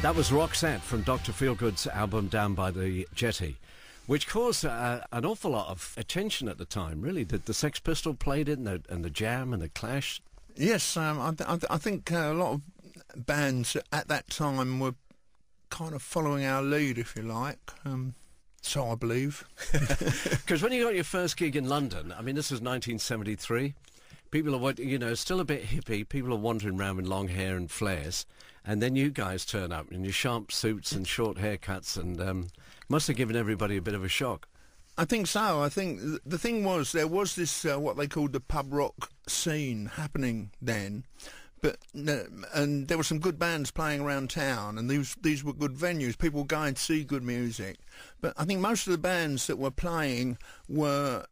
That was Roxette from Dr Feelgood's album Down by the Jetty, which caused an awful lot of attention at the time, really. The Sex Pistols played it, and the Jam and the Clash. Yes, I think a lot of bands at that time were kind of following our lead, if you like. So I believe. Because when you got your first gig in London, I mean, this was 1973. People are, still a bit hippie. People are wandering around with long hair and flares. And then you guys turn up in your sharp suits and short haircuts, and must have given everybody a bit of a shock. I think so. I think the thing was, there was this, what they called the pub rock scene happening then. And there were some good bands playing around town, and these were good venues. People were going to see good music. But I think most of the bands that were playing were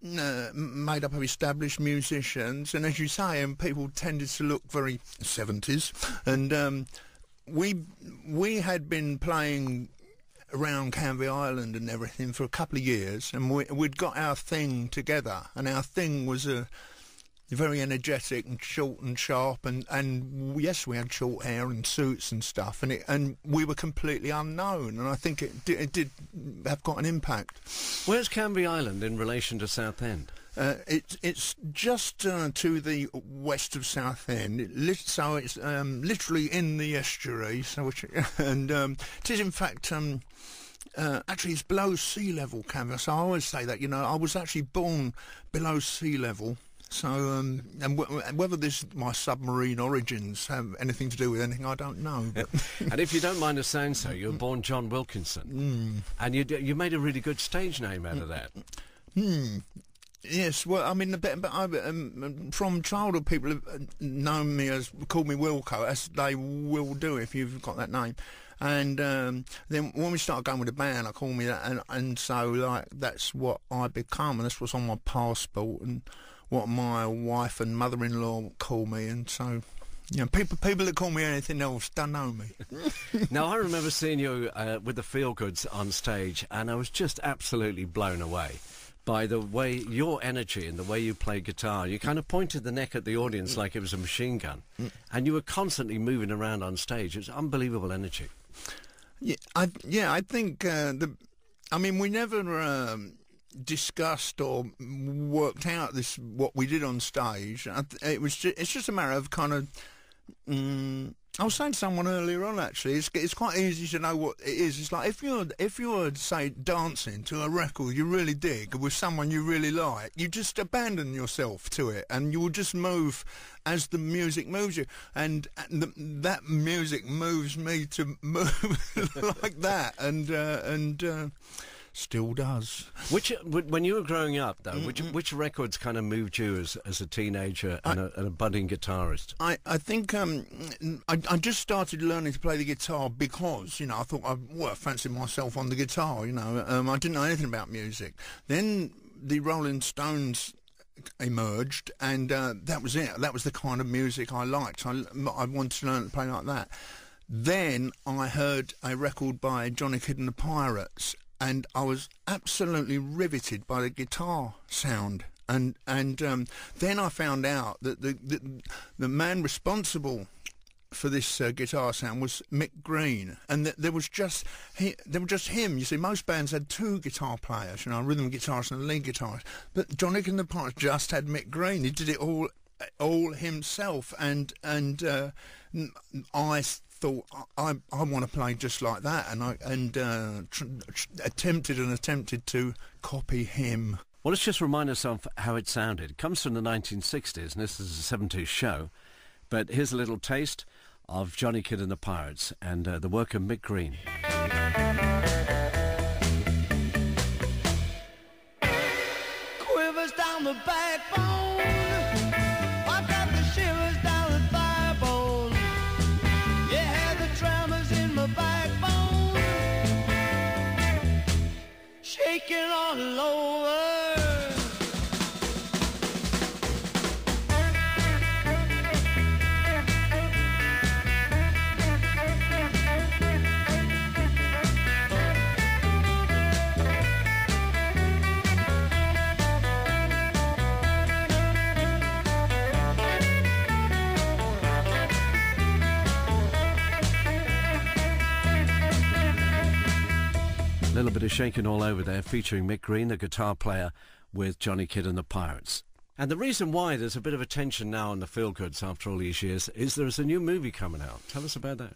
made up of established musicians, and as you say, people tended to look very 70s. And we had been playing around Canvey Island and everything for a couple of years, and we'd got our thing together, and our thing was very energetic and short and sharp, and yes, we had short hair and suits and stuff, and we were completely unknown, and I think it did have got an impact. Where's Canvey Island in relation to Southend? It's just to the west of Southend, so it's literally in the estuary. And it is in fact. Actually, it's below sea level, Canvey. So I always say that, I was actually born below sea level. So, and whether my submarine origins have anything to do with anything, I don't know. And if you don't mind us saying so, you were born John Wilkinson, and you made a really good stage name out of that. Yes, well, I mean, from childhood, people have known me called me Wilko, as they will do if you've got that name. And then when we started going with the band, I called me that, and so that's what I become, and that's what's on my passport, and what my wife and mother-in-law call me, and so people that call me anything else don't know me. Now, I remember seeing you with the Feelgoods on stage, and I was just absolutely blown away by the way, your energy and the way you play guitar. You kind of pointed the neck at the audience like it was a machine gun, and you were constantly moving around on stage. It was unbelievable energy. Yeah, I think we never discussed or worked out what we did on stage. It's just a matter of kind of. I was saying to someone earlier on, actually, it's quite easy to know what it is. It's like if you're say dancing to a record you really dig with someone you really like, you just abandon yourself to it, and you will just move as the music moves you, and that music moves me to move like that, and still does. When you were growing up, though, which records kind of moved you as a teenager and a budding guitarist? I think I just started learning to play the guitar because, I thought I fancied myself on the guitar, I didn't know anything about music. Then the Rolling Stones emerged, and that was it. That was the kind of music I liked. I wanted to learn to play like that. Then I heard a record by Johnnie and the Pirates, and I was absolutely riveted by the guitar sound. And then I found out that the man responsible for this guitar sound was Mick Green, and there was just him. You see, most bands had two guitar players, a rhythm guitarist and a lead guitarist, but Johnnie and the Pirates just had Mick Green. He did it all himself, and I thought I want to play just like that, and attempted to copy him. Well, let's just remind ourselves how it sounded. It comes from the 1960s, and this is a 70s show, but here's a little taste of Johnnie and the Pirates and the work of Mick Green. Quivers down the backbone, I've got the shivers down the thigh bone. Yeah, the tremors in my backbone, shaking all over. little bit of Shaking All Over there, featuring Mick Green, the guitar player, with Johnny Kidd and the Pirates. And the reason why there's a bit of attention now on the Feelgoods after all these years is there's a new movie coming out. Tell us about that.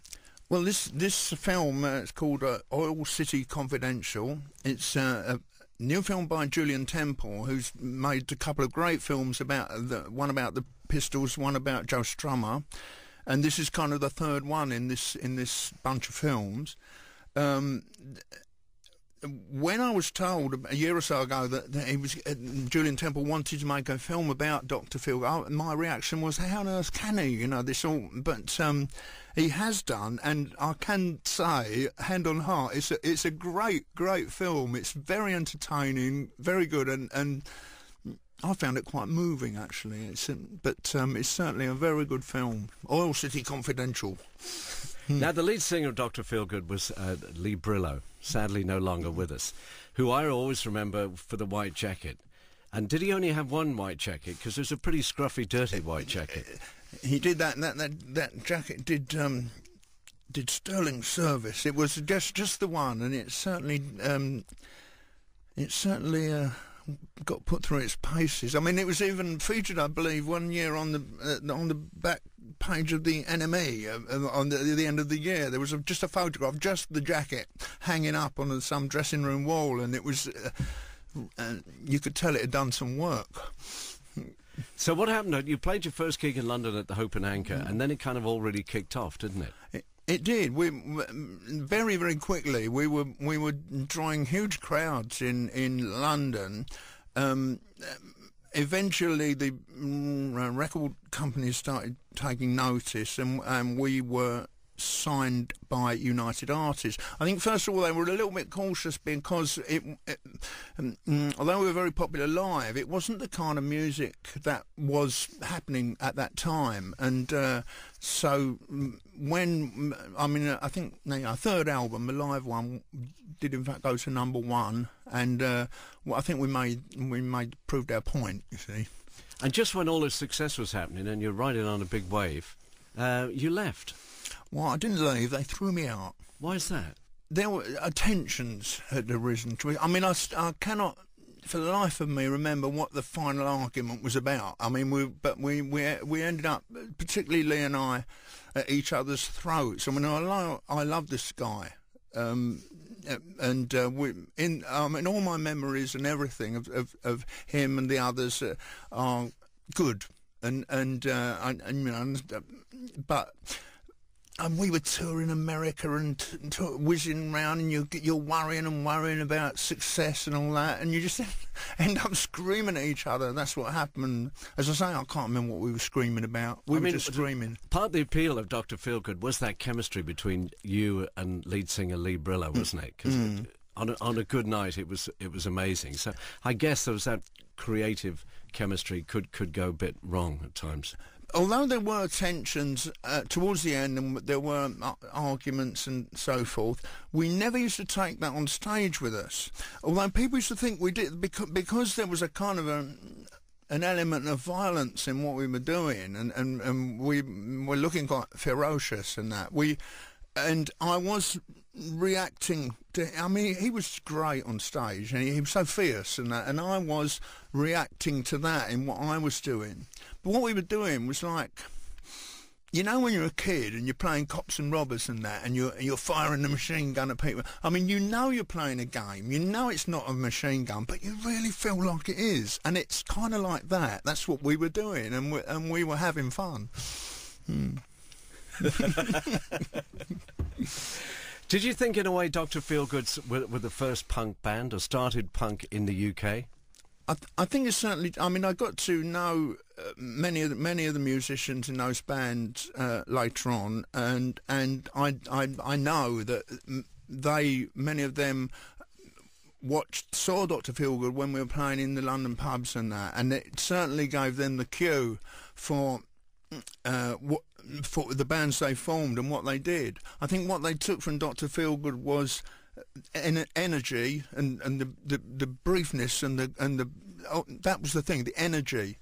Well, this film, it's called Oil City Confidential. It's a new film by Julian Temple, who's made a couple of great films about one about the Pistols, one about Joe Strummer, and this is kind of the third one in this bunch of films. When I was told a year or so ago that Julian Temple wanted to make a film about Dr. Feelgood, my reaction was, how on earth can he? You know, this all. But he has done, and I can say, hand on heart, it's a great film. It's very entertaining, very good, and I found it quite moving actually. It's certainly a very good film. Oil City Confidential. Now, the lead singer of Dr. Feelgood was Lee Brillo, sadly no longer with us, who I always remember for the white jacket. And did he only have one white jacket? Because it was a pretty scruffy, dirty white jacket. He did that, and that jacket did sterling service. It was just the one, and it certainly got put through its paces. I mean, it was even featured, I believe, one year on the back page of the NME on the end of the year. There was just a photograph, just the jacket hanging up on some dressing room wall, and it was you could tell it had done some work. So what happened? You played your first gig in London at the Hope and Anchor, and then it kind of already kicked off, didn't it? It did. We very, very quickly we were drawing huge crowds in London. Eventually, the record companies started taking notice, and we were signed by United Artists. I think first of all they were a little bit cautious because although we were very popular live, it wasn't the kind of music that was happening at that time, and so when I think our third album, the live one, did in fact go to #1, and I think we proved our point, you see. And just when all this success was happening and you're riding on a big wave, you left. Well, I didn't leave. They threw me out. Why is that? There were tensions had arisen to it. I mean, I cannot, for the life of me, remember what the final argument was about. I mean, we ended up, particularly Lee and I, at each other's throats. I mean, I love this guy, and all my memories and everything of him and the others are good, but. And we were touring America and whizzing around, and you're worrying about success and all that, and you just end up screaming at each other. That's what happened. As I say, I can't remember what we were screaming about. We were just screaming. Part of the appeal of Dr. Feelgood was that chemistry between you and lead singer Lee Brillo, wasn't it? Because on a good night, it was amazing. So I guess there was that creative chemistry could go a bit wrong at times. Although there were tensions towards the end, and there were arguments and so forth, we never used to take that on stage with us. Although people used to think we did, because there was a kind of an element of violence in what we were doing, and we were looking quite ferocious and that. And I was reacting to, I mean, he was great on stage, and he was so fierce and that, and I was reacting to that in what I was doing. But what we were doing was like, you know, when you're a kid and you're playing cops and robbers and that, and you're firing the machine gun at people. I mean, you know you're playing a game. You know it's not a machine gun, but you really feel like it is. And it's kind of like that. That's what we were doing, and we were having fun. Did you think, in a way, Dr. Feelgood were the first punk band, or started punk in the UK? I think it's certainly. I mean, I got to know many of the musicians in those bands later on, and I know that many of them saw Dr. Feelgood when we were playing in the London pubs and that, and it certainly gave them the cue for the bands they formed and what they did. I think what they took from Dr. Feelgood was energy and the briefness and that was the thing, the energy,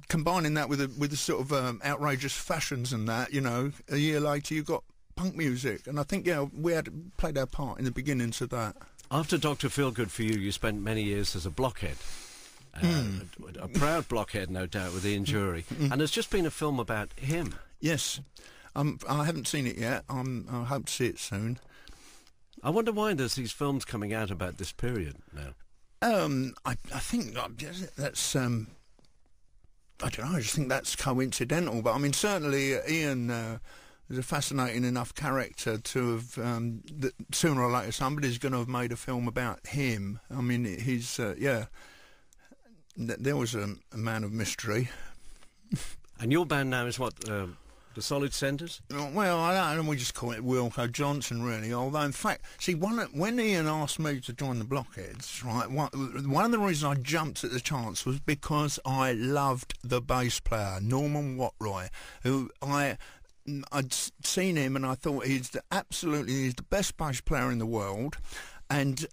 combining that with the sort of outrageous fashions and that. You know, a year later you got punk music, and I think we had played our part in the beginnings of that. After Dr Feelgood for you spent many years as a blockhead. A proud blockhead, no doubt, with Ian Jury. And there's just been a film about him. Yes. I haven't seen it yet. I hope to see it soon. I wonder why there's these films coming out about this period now. I think that's... I don't know, I just think that's coincidental. But, I mean, certainly Ian is a fascinating enough character to have... that sooner or later somebody's going to have made a film about him. I mean, he's... There was a man of mystery. And your band now is what... The Solid Centres? Well, I don't know, we just call it Wilko Johnson, really. Although, in fact, see, when Ian asked me to join the Blockheads, right, one of the reasons I jumped at the chance was because I loved the bass player, Norman Watroy, who I'd seen him and I thought he's the best bass player in the world. And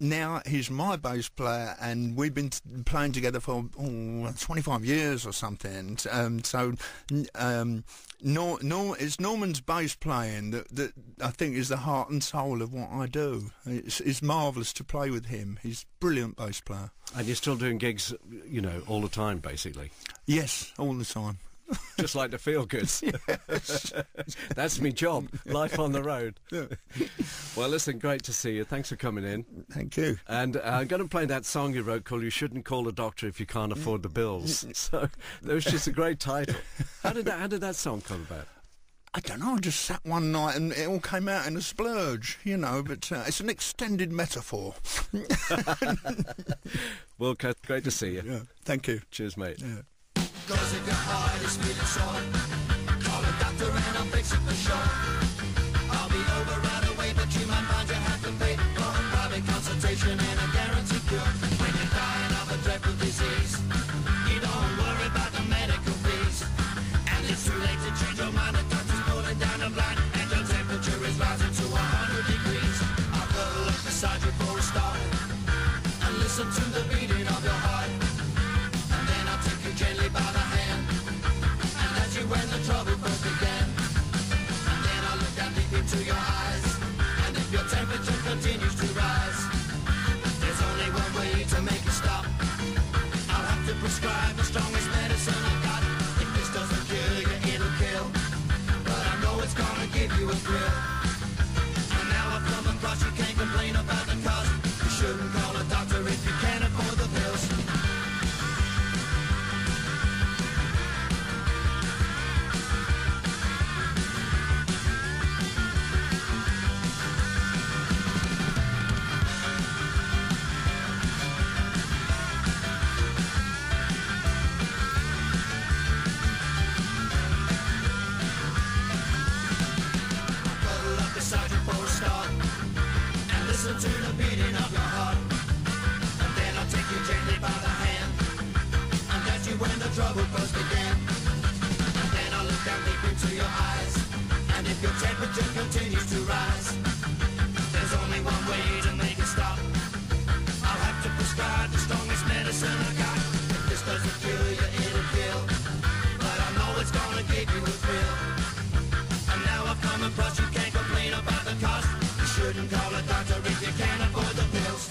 now he's my bass player, and we've been playing together for 25 years or something. It's Norman's bass playing that I think is the heart and soul of what I do. It's marvellous to play with him. He's a brilliant bass player. And you're still doing gigs, all the time, basically? Yes, all the time. Just like the Feelgoods. Yes. That's me job, life on the road. Well, listen, great to see you. Thanks for coming in. Thank you. And I'm going to play that song you wrote called You Shouldn't Call a Doctor If You Can't Afford the Bills. So that was just a great title. How did that song come about? I don't know, I just sat one night and it all came out in a splurge, but it's an extended metaphor. Wilko, great to see you. Yeah, thank you. Cheers, mate. Yeah. Cause if your heart is feeling sore, call a doctor and I'll fix it for sure. I'll be over right away, but you might find you have to pay for a private consultation and a guaranteed cure. When you're dying of a dreadful disease, you don't worry about the medical fees. And it's too late to change your mind, the doctor's pulling down the blind, and your temperature is rising to 100 degrees. I'll cuddle up beside you for a start, and listen to the beating of your heart. Gently by the hand, and that's you when the trouble first began. And then I look down deep into your eyes, and if your temperature continues to rise, there's only one way to make it stop. I'll have to prescribe the strongest medicine I got. If this doesn't kill you, it'll kill, but I know it's gonna give you a thrill. And now I've come across, you can't complain about the cost. You shouldn't call a doctor if you can't afford the pills. Listen to the beating of your heart, and then I'll take you gently by the hand, and that's you when the trouble first began. And then I'll look down deep into your eyes, and if your temperature continues to rise, there's only one way to make it stop. I'll have to prescribe the strongest medicine I got. If this doesn't kill you, it'll kill, but I know it's gonna give you a thrill. And now I've come across, you can't complain about the cost. You shouldn't call a doctor if you can't afford the pills.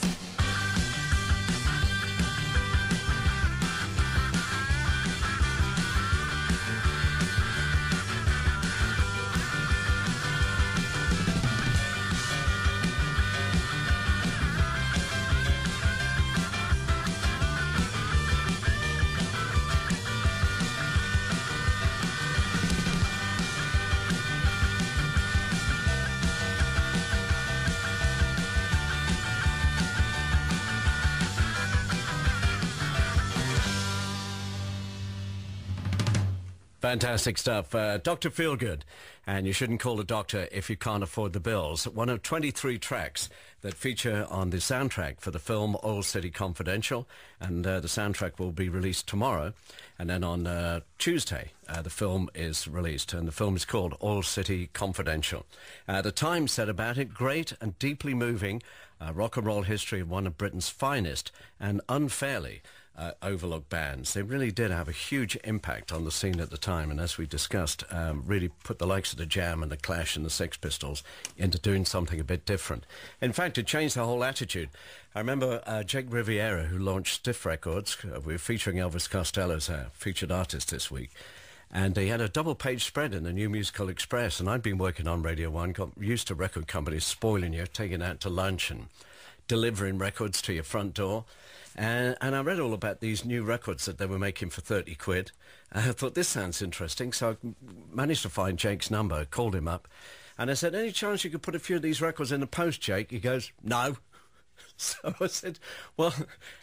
Fantastic stuff. Dr Feelgood, and You Shouldn't Call a Doctor If You Can't Afford the Bills. One of 23 tracks that feature on the soundtrack for the film Oil City Confidential, and the soundtrack will be released tomorrow. And then on Tuesday, the film is released, and the film is called Oil City Confidential. The Times said about it, great and deeply moving rock and roll history of one of Britain's finest, and unfairly overlooked bands. They really did have a huge impact on the scene at the time, and as we discussed, really put the likes of the Jam and the Clash and the Sex Pistols into doing something a bit different. In fact, it changed the whole attitude. I remember Jake Riviera, who launched Stiff Records. We're featuring Elvis Costello as a featured artist this week. And he had a double-page spread in the New Musical Express, and I'd been working on Radio 1, got used to record companies spoiling you, taking out to lunch and delivering records to your front door. And I read all about these new records that they were making for 30 quid. And I thought, this sounds interesting. So I managed to find Jake's number, called him up. And I said, any chance you could put a few of these records in the post, Jake? He goes, no. So I said, well,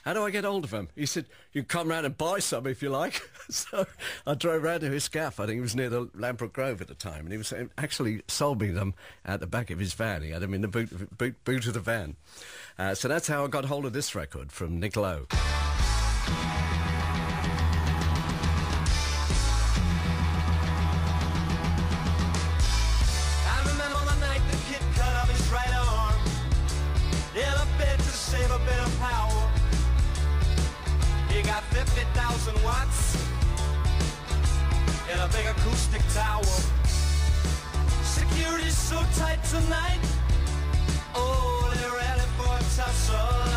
how do I get hold of him? He said, you can come round and buy some if you like. So I drove round to his gaff. I think he was near the Lambrook Grove at the time. And he was actually sold me them at the back of his van. He had them in the boot of the van. So that's how I got hold of this record from Nick Lowe. I remember the night the kid cut off his right arm in a bid to save a bit of power. He got 50,000 watts in a big acoustic tower. Security's so tight tonight. Oh, they're ready for a tussle.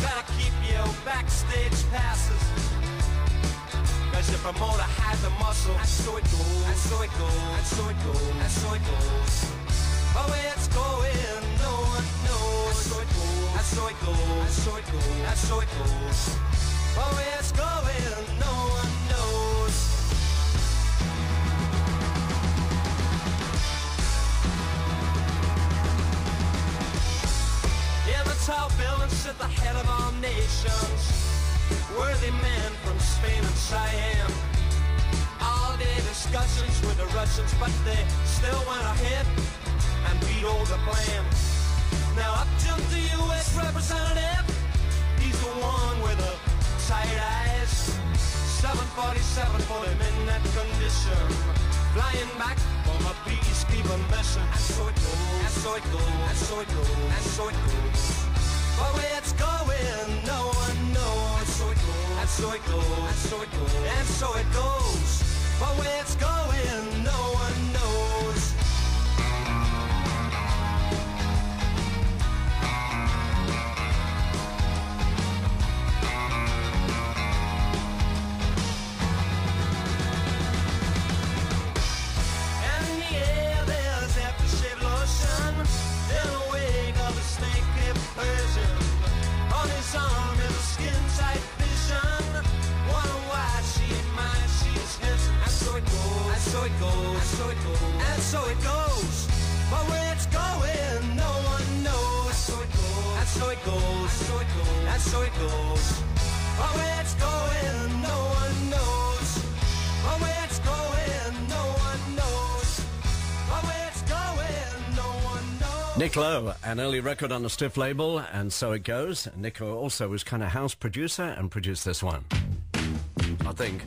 Gotta keep your backstage passes, 'cause the promoter had the muscle. And so it goes, and so it goes, and so it goes, and so it goes. Oh, where it's going, no one knows. And so it goes, and so it goes, and so it goes, and so it goes. Oh, where it's going, no one knows. In the tall buildings sit the head of all nations, worthy men from Spain and Siam. All day discussions with the Russians, but they still went ahead and vetoed the plan. Now up jumped the U.S. representative. He's the one with the tight eyes. 747 for him in that condition, flying back from a peacekeeping mission. And so it goes, and so it goes, and so it goes, and so it goes. But where it's going, no one knows. And so it goes, and so it goes, and so it goes, and so it goes. But where it's going, no one knows. So it goes, but where it's going, no one knows. So it goes, and so it goes, so it goes, and so it goes. But where it's going, no one knows. But where it's going, no one knows. But where it's going, no one knows. Nick Lowe, an early record on the Stiff label, and so it goes. Nick also was kind of house producer and produced this one, I think.